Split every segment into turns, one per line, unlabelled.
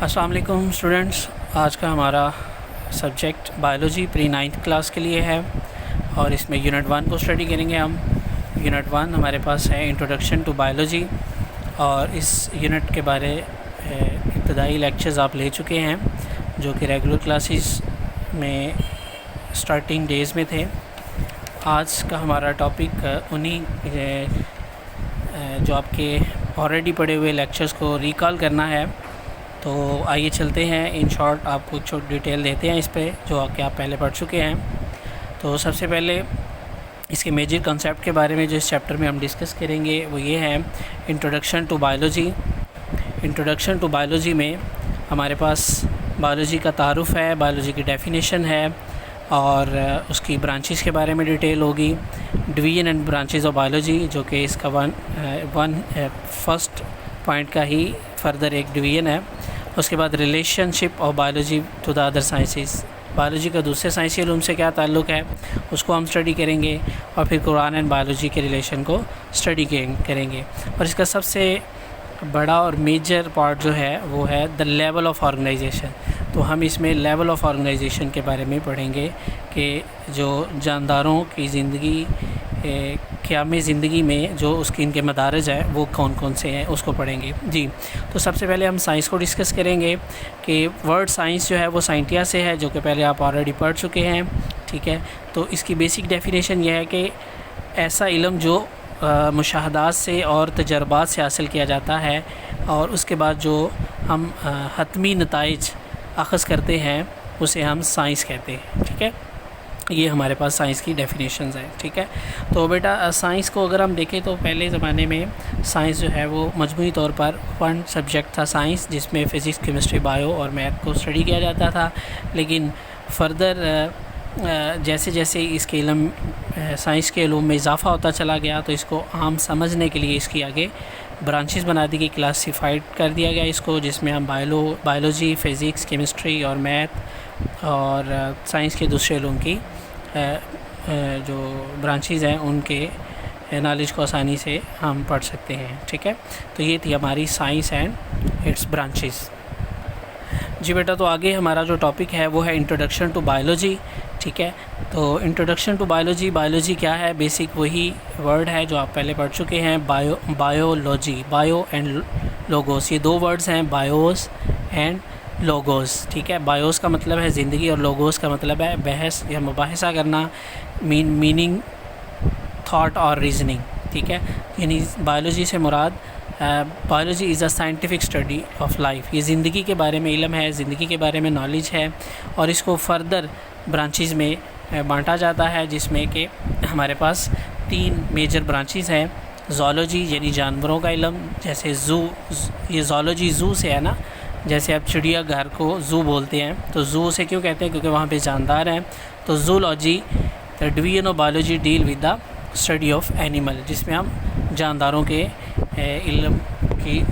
अस्सलाम वालेकुम स्टूडेंट्स। आज का हमारा subject biology pre 9th class के लिए है और इसमें यूनिट 1 को स्टडी करेंगे हम। यूनिट 1 हमारे पास है इंट्रोडक्शन टू बायोलॉजी और इस यूनिट के बारे इब्तदाई लेक्चर्स आप ले चुके हैं जो कि रेगुलर क्लासेस में स्टार्टिंग डेज़ में थे। आज का हमारा टॉपिक उन्हीं जो आपके ऑलरेडी पढ़े हुए लेक्चर्स को रिकॉल करना है। तो आइए चलते हैं, इन शॉर्ट आपको छोटी डिटेल देते हैं इस पे जो कि आप पहले पढ़ चुके हैं। तो सबसे पहले इसके मेजर कंसेप्ट के बारे में जो इस चैप्टर में हम डिस्कस करेंगे वो ये है introduction to biology. Introduction to biology में हमारे पास बायोलॉजी का तारुफ़ है, बायोलॉजी की डेफिनेशन है और उसकी ब्रांचेस के बारे में डिटेल होगी। Division and branches of biology जो कि इसका फर्स्ट पॉइंट का ही फर्दर एक डिवीज़न है। उसके बाद relationship of biology to the other sciences, biology का दूसरे साइंसी इल्म से क्या ताल्लुक़ है उसको हम स्टडी करेंगे और फिर कुरान एंड बायोलॉजी के रिलेशन को स्टडी करेंगे। और इसका सबसे बड़ा और मेजर पार्ट जो है वो है द लेवल ऑफ ऑर्गेनाइजेशन। तो हम इसमें लेवल ऑफ ऑर्गेनाइजेशन के बारे में पढ़ेंगे कि जो जानदारों की ज़िंदगी क़याम ज़िंदगी में जो उसकी इनके मदारज है वो कौन कौन से हैं उसको पढ़ेंगे जी। तो सबसे पहले हम साइंस को डिस्कस करेंगे कि वर्ड साइंस जो है वो साइंटिया से है जो कि पहले आप ऑलरेडी पढ़ चुके हैं, ठीक है। तो इसकी बेसिक डेफिनेशन यह है कि ऐसा इल्म जो मुशाहदात से और तजर्बात से हासिल किया जाता है और उसके बाद जो हम हतमी नताइज अख़ज़ करते हैं उसे हम साइंस कहते हैं, ठीक है। ये हमारे पास साइंस की डेफिनेशंस है, ठीक है। तो बेटा साइंस को अगर हम देखें तो पहले ज़माने में साइंस जो है वो मजमूई तौर पर वन सब्जेक्ट था साइंस, जिसमें फ़िज़िक्स, केमिस्ट्री, बायो और मैथ को स्टडी किया जाता था। लेकिन फ़र्दर जैसे जैसे इसके इल्म साइंस के इल्म में इजाफ़ा होता चला गया तो इसको आम समझने के लिए इसकी आगे ब्रांचेस बना दी गई, क्लासिफाइड कर दिया गया इसको, जिसमें हम बायोलॉजी, फ़िज़िक्स, केमिस्ट्री और मैथ और साइंस के दूसरे इल्म की जो ब्रांचेस हैं उनके नॉलेज को आसानी से हम पढ़ सकते हैं, ठीक है। तो ये थी हमारी साइंस एंड इट्स ब्रांचेस जी बेटा। तो आगे हमारा जो टॉपिक है वो है इंट्रोडक्शन टू बायोलॉजी, ठीक है। तो इंट्रोडक्शन टू बायोलॉजी, बायोलॉजी क्या है, बेसिक वही वर्ड है जो आप पहले पढ़ चुके हैं, बायोलॉजी, बायो एंड लोगोस, ये दो वर्ड्स हैं, बायोस एंड लोगोस, ठीक है। बायोस का मतलब है ज़िंदगी और लोगोस का मतलब है बहस या मुबाहिसा करना, मीनिंग, थॉट और रीजनिंग, ठीक है। यानी बायोलॉजी से मुराद biology is a scientific study of life, ये ज़िंदगी के बारे में इल्म है, ज़िंदगी के बारे में नॉलेज है और इसको फर्दर ब्रांचेस में बांटा जाता है, जिसमें कि हमारे पास 3 मेजर ब्रांचेस हैं। ज़ूलॉजी यानी जानवरों का इल्म, जैसे ये ज़ूलॉजी ज़ू से है ना, जैसे आप चिड़ियाघर को ज़ू बोलते हैं तो ज़ू से क्यों कहते हैं, क्योंकि वहाँ पे जानदार हैं। तो zoology the division of biology deal with the study of animal, जिसमें हम जानदारों के इल्म की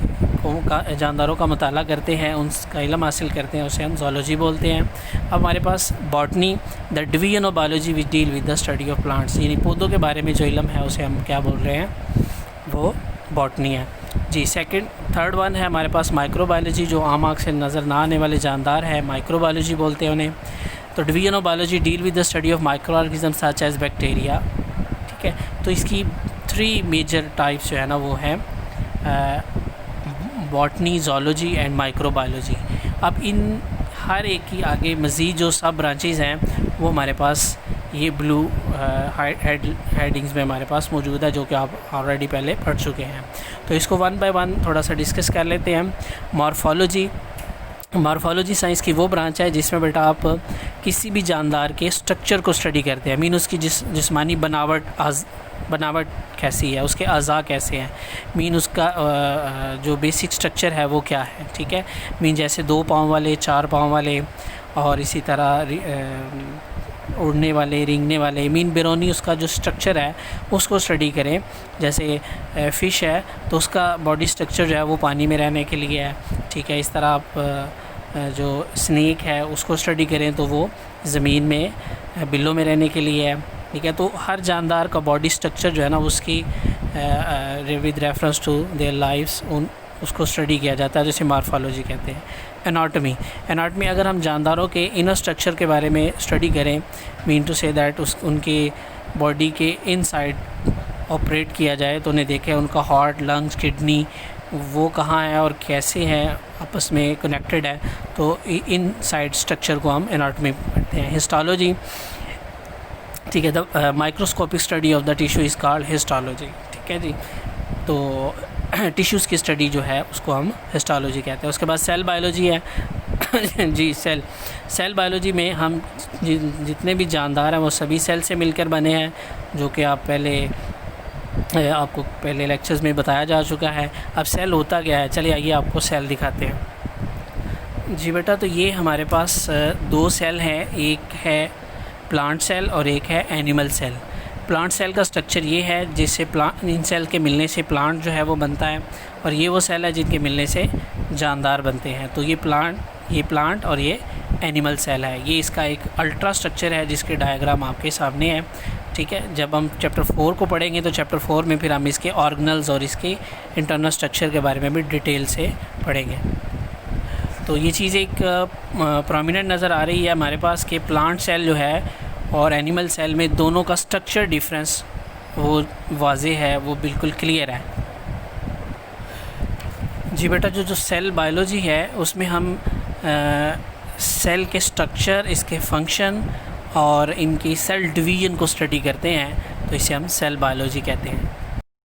जानदारों का मुताला करते हैं, उनका इल्म हासिल करते हैं, उसे हम ज़ूलॉजी बोलते हैं। अब हमारे पास botany the division of biology which deal with the study of plants, यानी पौधों के बारे में जो इल्म है उसे हम क्या बोल रहे हैं, वो बॉटनी है जी। थर्ड वन है हमारे पास माइक्रोबायोलॉजी, जो आम आँख से नज़र ना आने वाले जानदार है, माइक्रोबायोलॉजी बोलते हैं उन्हें। तो division of biology deal with the study of micro organism such as bacteria, ठीक है। तो इसकी 3 मेजर टाइप्स जो है ना वो है बॉटनी, ज़ूलॉजी एंड माइक्रोबायोलॉजी। अब इन हर एक की आगे मज़ीद जो सब ब्रांचेस हैं वो हमारे पास ये ब्लू हेडिंग्स में हमारे पास मौजूद है, जो कि आप ऑलरेडी पहले पढ़ चुके हैं। तो इसको वन बाय वन थोड़ा सा डिस्कस कर लेते हैं। मॉर्फोलॉजी साइंस की वो ब्रांच है जिसमें बेटा आप किसी भी जानदार के स्ट्रक्चर को स्टडी करते हैं, मीन उसकी जिस्मानी बनावट कैसी है, उसके अज़ा कैसे हैं, मीन उसका जो बेसिक स्ट्रक्चर है वो क्या है, ठीक है। मीन जैसे 2 पाँव वाले, 4 पाँव वाले और इसी तरह उड़ने वाले, रेंगने वाले, मीन बैरूनी उसका जो स्ट्रक्चर है उसको स्टडी करें। जैसे फ़िश है तो उसका बॉडी स्ट्रक्चर जो है वो पानी में रहने के लिए है, ठीक है। इस तरह आप जो स्नेक है उसको स्टडी करें तो वो ज़मीन में बिलों में रहने के लिए है, ठीक है। तो हर जानदार का बॉडी स्ट्रक्चर जो है ना उसकी with reference to their lives उसको स्टडी किया जाता है, जैसे मार्फोलॉजी कहते हैं। एनाटॉमी अगर हम जानदारों के इनर स्ट्रक्चर के बारे में स्टडी करें, मीन टू से दैट उनके बॉडी के इनसाइड ऑपरेट किया जाए, तो उन्हें देखें उनका हार्ट, लंग्स, किडनी वो कहाँ है और कैसे हैं आपस में कनेक्टेड है, तो इन साइड स्ट्रक्चर को हम एनाटॉमी पढ़ते हैं। हिस्टोलॉजी, ठीक है, the microscopic study of the tissue is called histology, ठीक है जी। तो टिश्यूज़ की स्टडी जो है उसको हम हिस्टोलॉजी कहते हैं। उसके बाद सेल बायोलॉजी है जी। सेल बायोलॉजी में हम जितने भी जानदार हैं वो सभी सेल से मिलकर बने हैं, जो कि आपको पहले लेक्चर्स में बताया जा चुका है। अब सेल होता क्या है, चलिए आइए आपको सेल दिखाते हैं। जी बेटा, तो ये हमारे पास दो सेल हैं, एक है प्लांट सेल और एक है एनिमल सेल। प्लांट सेल का स्ट्रक्चर ये है जिससे इन सेल के मिलने से प्लांट जो है वो बनता है, और ये वो सेल है जिनके मिलने से जानदार बनते हैं। तो ये प्लांट और ये एनिमल सेल है। ये इसका एक अल्ट्रा स्ट्रक्चर है जिसके डायग्राम आपके सामने है, ठीक है। जब हम चैप्टर 4 को पढ़ेंगे तो चैप्टर 4 में फिर हम इसके ऑर्गेनल्स और इसके इंटरनल स्ट्रक्चर के बारे में भी डिटेल से पढ़ेंगे। तो ये चीज़ एक प्रोमिनेंट नज़र आ रही है हमारे पास कि प्लांट सेल जो है और एनिमल सेल में दोनों का स्ट्रक्चर डिफरेंस वो वाज़े है, वो बिल्कुल क्लियर है। जी बेटा, जो सेल बायोलॉजी है उसमें हम सेल के स्ट्रक्चर, इसके फंक्शन और इनकी सेल डिवीज़न को स्टडी करते हैं, तो इसे हम सेल बायोलॉजी कहते हैं।